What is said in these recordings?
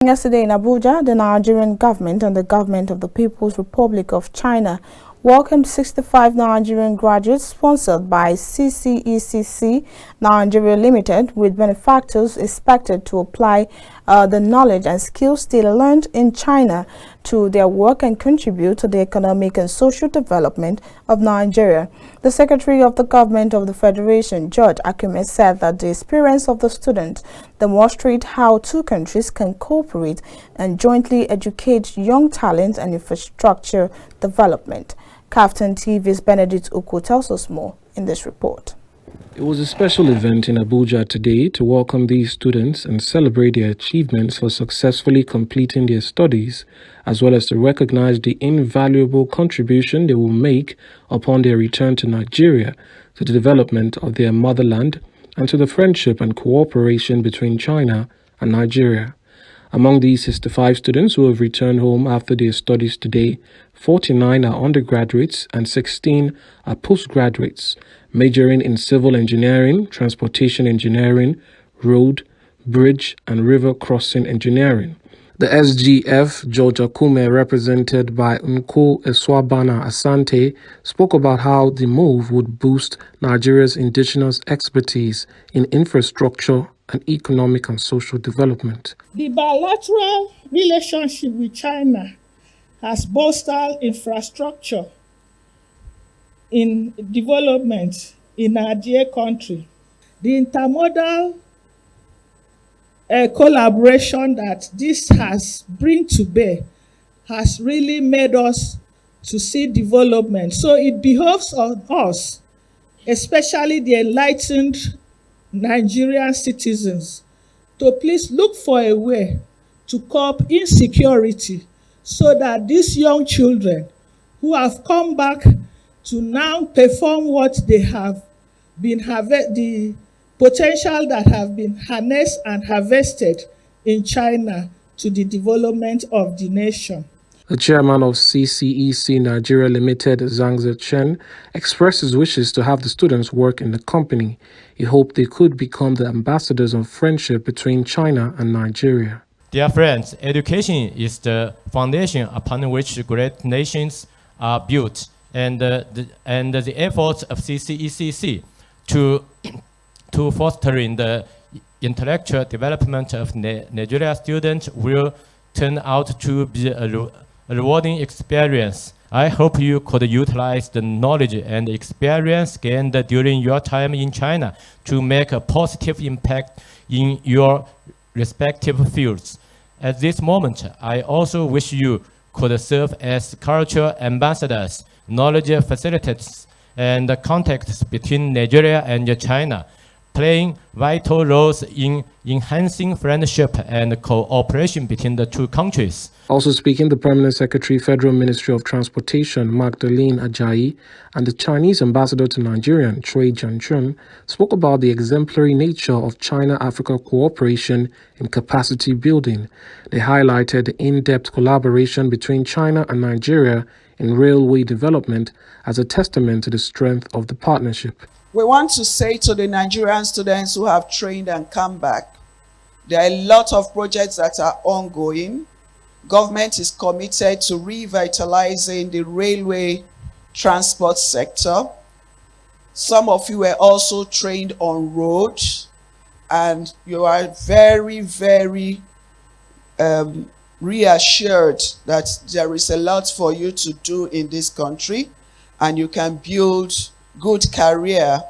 Yesterday in Abuja, the Nigerian government and the government of the People's Republic of China welcomed 65 Nigerian graduates sponsored by CCECC Nigeria Limited, with benefactors expected to apply the knowledge and skills they learned in China to their work and contribute to the economic and social development of Nigeria. The Secretary of the Government of the Federation, George Akume, said that the experience of the students demonstrate how two countries can cooperate and jointly educate young talent and infrastructure development. KAFTAN TV's Benedict Uko tells us more in this report. It was a special event in Abuja today to welcome these students and celebrate their achievements for successfully completing their studies, as well as to recognize the invaluable contribution they will make upon their return to Nigeria to the development of their motherland and to the friendship and cooperation between China and Nigeria. Among these 65 students who have returned home after their studies today, 49 are undergraduates and 16 are postgraduates, majoring in civil engineering, transportation engineering, road, bridge, and river crossing engineering. The SGF, George Akume, represented by Nko Eswabana Asante, spoke about how the move would boost Nigeria's indigenous expertise in infrastructure and economic and social development. The bilateral relationship with China has bolstered infrastructure in development in our dear country. The intermodal collaboration that this has bring to bear has really made us to see development. So it behoves on us, especially the enlightened Nigerian citizens, to please look for a way to curb insecurity so that these young children who have come back to now perform what they have been the potential that have been harnessed and harvested in China to the development of the nation. The chairman of CCEC Nigeria Limited, Zhang Chen, expressed his wishes to have the students work in the company. He hoped they could become the ambassadors of friendship between China and Nigeria. Dear friends, education is the foundation upon which great nations are built, and the efforts of CCECC to fostering the intellectual development of Nigeria students will turn out to be a rewarding experience. I hope you could utilize the knowledge and experience gained during your time in China to make a positive impact in your respective fields. At this moment, I also wish you could serve as cultural ambassadors, knowledge facilitators, and contacts between Nigeria and China, playing vital roles in enhancing friendship and cooperation between the two countries. Also speaking, the Permanent Secretary, Federal Ministry of Transportation, Magdalene Ajayi, and the Chinese ambassador to Nigeria, Cui Jianchun, spoke about the exemplary nature of China-Africa cooperation in capacity building. They highlighted the in-depth collaboration between China and Nigeria in railway development as a testament to the strength of the partnership. We want to say to the Nigerian students who have trained and come back, there are a lot of projects that are ongoing. Government is committed to revitalizing the railway transport sector. Some of you were also trained on road, and you are very, very reassured that there is a lot for you to do in this country, and you can build good career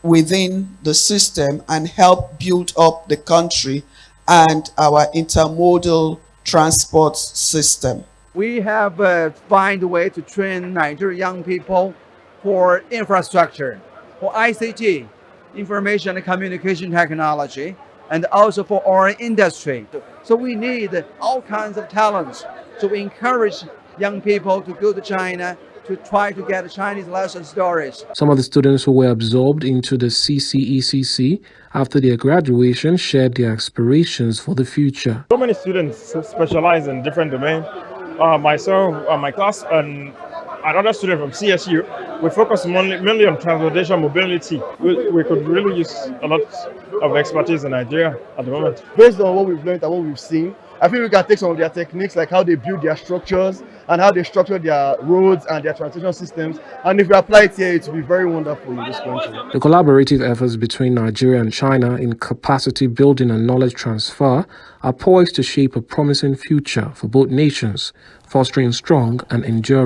within the system and help build up the country and our intermodal transport system. We have find a way to train Nigerian young people for infrastructure, for ICT, information and communication technology, and also for our industry. So we need all kinds of talents. So we encourage young people to go to China to try to get Chinese lesson stories. Some of the students who were absorbed into the CCECC after their graduation shared their aspirations for the future. So many students specialize in different domains. Myself, my class, and another student from CSU, we focus mainly on transportation mobility. We could really use a lot of expertise in Nigeria at the moment. Based on what we've learned and what we've seen, I think we can take some of their techniques, like how they build their structures and how they structure their roads and their transportation systems. And if we apply it here, it will be very wonderful in this country. The collaborative efforts between Nigeria and China in capacity building and knowledge transfer are poised to shape a promising future for both nations, fostering strong and enduring